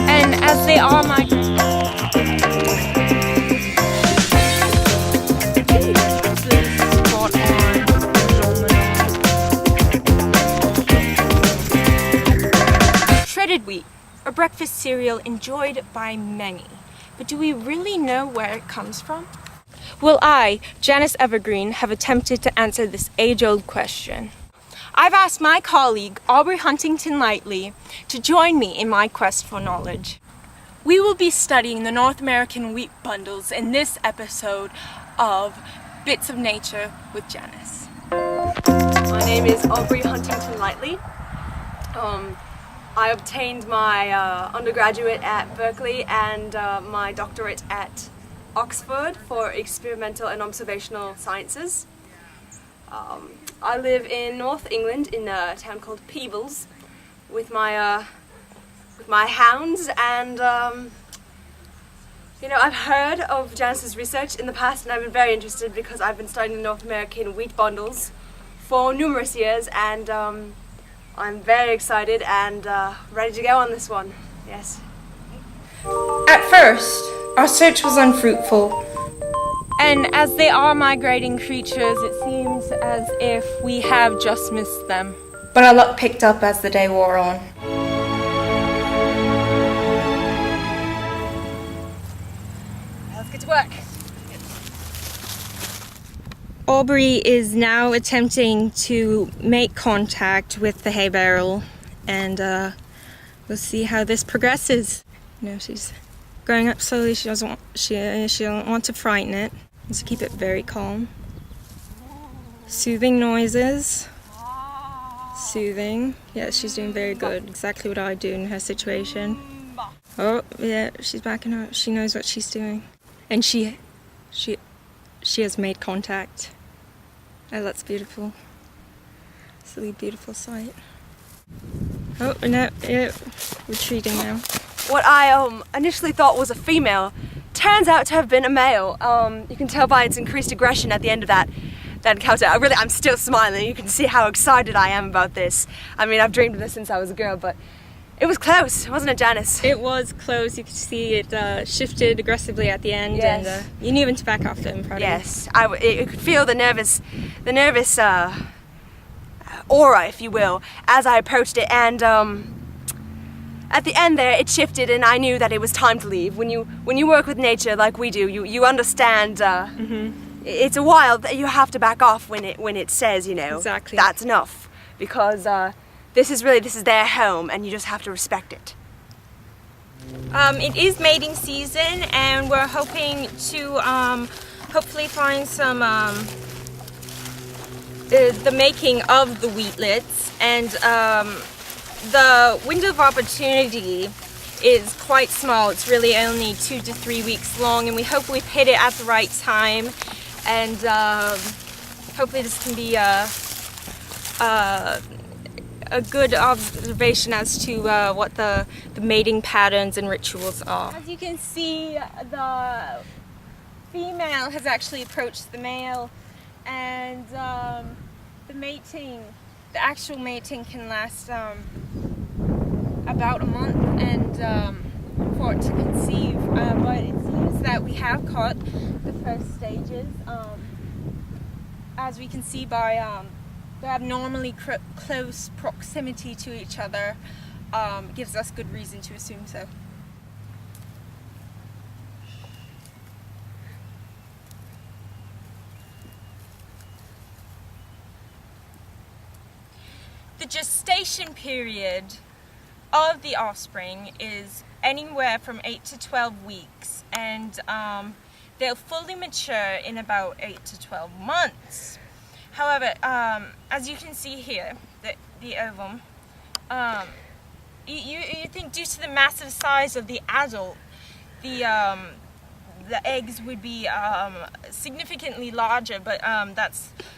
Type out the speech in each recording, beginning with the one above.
And as they are my... Shredded wheat, a breakfast cereal enjoyed by many. But do we really know where it comes from? Well, I, Janice Evergreen, have attempted to answer this age-old question. I've asked my colleague, Audrey Huntington-Lhitely, to join me in my quest for knowledge. We will be studying the North American wheat bundles in this episode of Bits of Nature with Janice. My name is Audrey Huntington-Lhitely. I obtained my undergraduate at Berkeley and my doctorate at Oxford for experimental and observational sciences. I live in North England in a town called Peebles with my hounds, and you know, I've heard of Janice's research in the past, and I've been very interested because I've been studying the North American wheat bundles for numerous years, and I'm very excited and ready to go on this one. Yes. At first, our search was unfruitful. And as they are migrating creatures, it seems as if we have just missed them. But our luck picked up as the day wore on. Let's get to work. Aubrey is now attempting to make contact with the hay barrel, and we'll see how this progresses. You know, she's going up slowly. She doesn't want to frighten it. Wants to keep it very calm. Soothing noises. Soothing. Yeah, she's doing very good. Exactly what I'd do in her situation. Oh, yeah, she's backing up. She knows what she's doing, and she has made contact. Oh, that's beautiful. It's a really beautiful sight. Oh, no, yeah, retreating now. What I initially thought was a female turns out to have been a male. You can tell by its increased aggression at the end of that encounter. I'm still smiling. You can see how excited I am about this. I mean, I've dreamed of this since I was a girl, but it was close, wasn't it, Janice? It was close. You could see it shifted aggressively at the end, yes. And you knew when to back off them. Yes, you could feel the nervous aura, if you will, as I approached it, and at the end there, it shifted, and I knew that it was time to leave. When you work with nature like we do, you understand. It's a while that you have to back off when it says, you know, exactly. That's enough, because this is their home, and you just have to respect it. It is mating season, and we're hoping to hopefully find some the making of the wheatlets, and the window of opportunity is quite small. It's really only 2 to 3 weeks long, and we hope we've hit it at the right time, and hopefully this can be a good observation as to what the mating patterns and rituals are. As you can see, the female has actually approached the male, and the actual mating can last about a month, and for it to conceive. But it seems that we have caught the first stages, as we can see by their abnormally close proximity to each other. Gives us good reason to assume so. The gestation period of the offspring is anywhere from 8 to 12 weeks, and they'll fully mature in about 8 to 12 months. However, as you can see here, the ovum, you think due to the massive size of the adult, the eggs would be significantly larger, but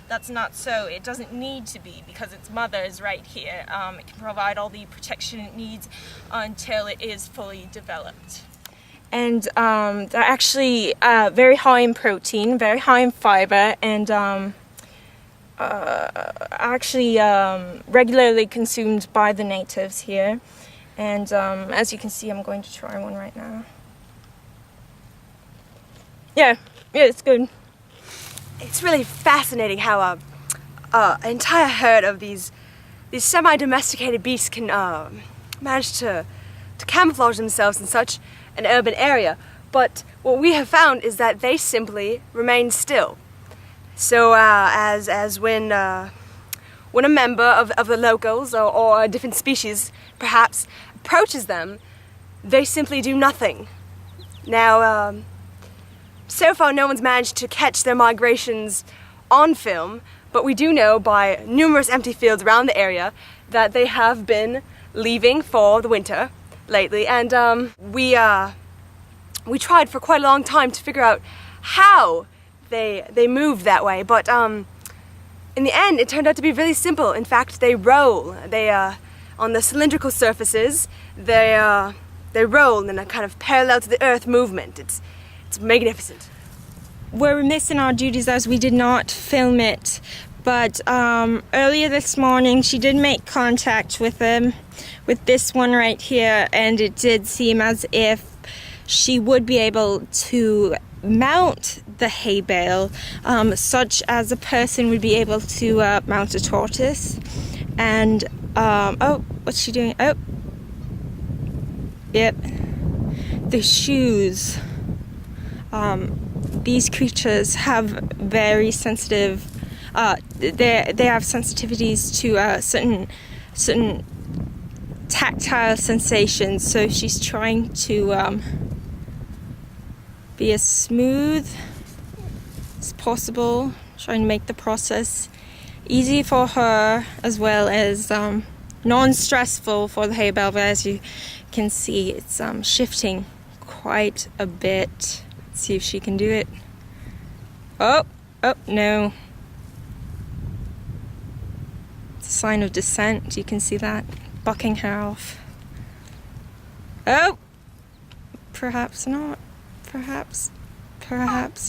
that's not so. It doesn't need to be, because its mother is right here. It can provide all the protection it needs until it is fully developed. And they're actually very high in protein, very high in fiber, and actually regularly consumed by the natives here. And as you can see, I'm going to try one right now. Yeah, it's good. It's really fascinating how an entire herd of these semi-domesticated beasts can manage to camouflage themselves in such an urban area. But what we have found is that they simply remain still. So as when a member of the locals or a different species perhaps approaches them, they simply do nothing. Now, so far no one's managed to catch their migrations on film, but we do know by numerous empty fields around the area that they have been leaving for the winter lately, and we tried for quite a long time to figure out how they move that way, but in the end it turned out to be really simple. In fact, they roll. They on the cylindrical surfaces, they roll in a kind of parallel to the earth movement. It's magnificent. We're missing our duties as we did not film it, but earlier this morning she did make contact with them, with this one right here, and it did seem as if she would be able to mount the hay bale, such as a person would be able to mount a tortoise. And oh, what's she doing? Oh, yep, the shoes. These creatures have very sensitive, they have sensitivities to certain tactile sensations, so she's trying to be as smooth as possible, trying to make the process easy for her as well as non-stressful for the hay bale. But as you can see, it's shifting quite a bit. Let's see if she can do it. Oh no. It's a sign of descent. You can see that. Bucking her off. Oh! Perhaps not. Perhaps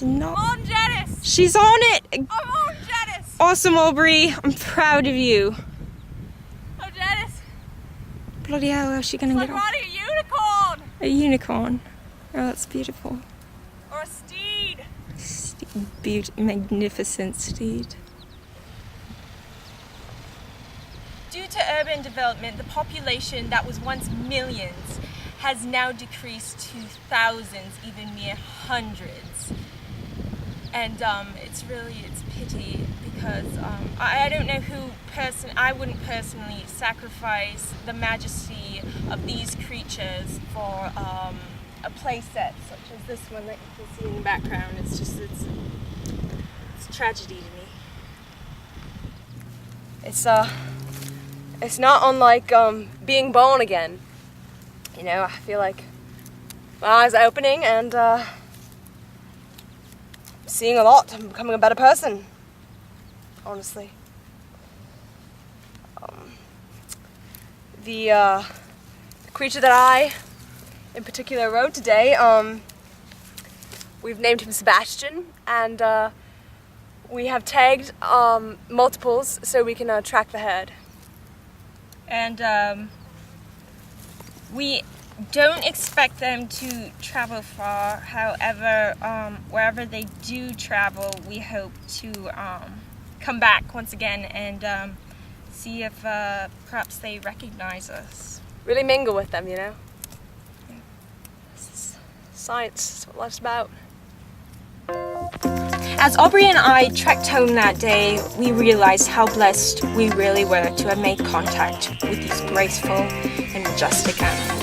not. Come on, Janice! She's on it! I'm on, Janice! Awesome, Aubrey. I'm proud of you. Oh, Janice! Bloody hell, how's she gonna It's get like off? riding a unicorn! A unicorn. Oh, that's beautiful. Or a steed! Magnificent steed. Due to urban development, the population that was once millions has now decreased to thousands, even mere hundreds. And it's pity because I don't know I wouldn't personally sacrifice the majesty of these creatures for a play set such as this one that you can see in the background. It's a tragedy to me. It's not unlike being born again. You know, I feel like my eyes are opening and seeing a lot. I'm becoming a better person, honestly. The creature that I, in particular, rode today, we've named him Sebastian, and we have tagged multiples so we can track the herd. And we don't expect them to travel far. However, wherever they do travel, we hope to come back once again and see if perhaps they recognize us. Really mingle with them, you know? Yeah. This is science, that's what life's about. As Aubrey and I trekked home that day, we realized how blessed we really were to have made contact with these graceful and majestic animals.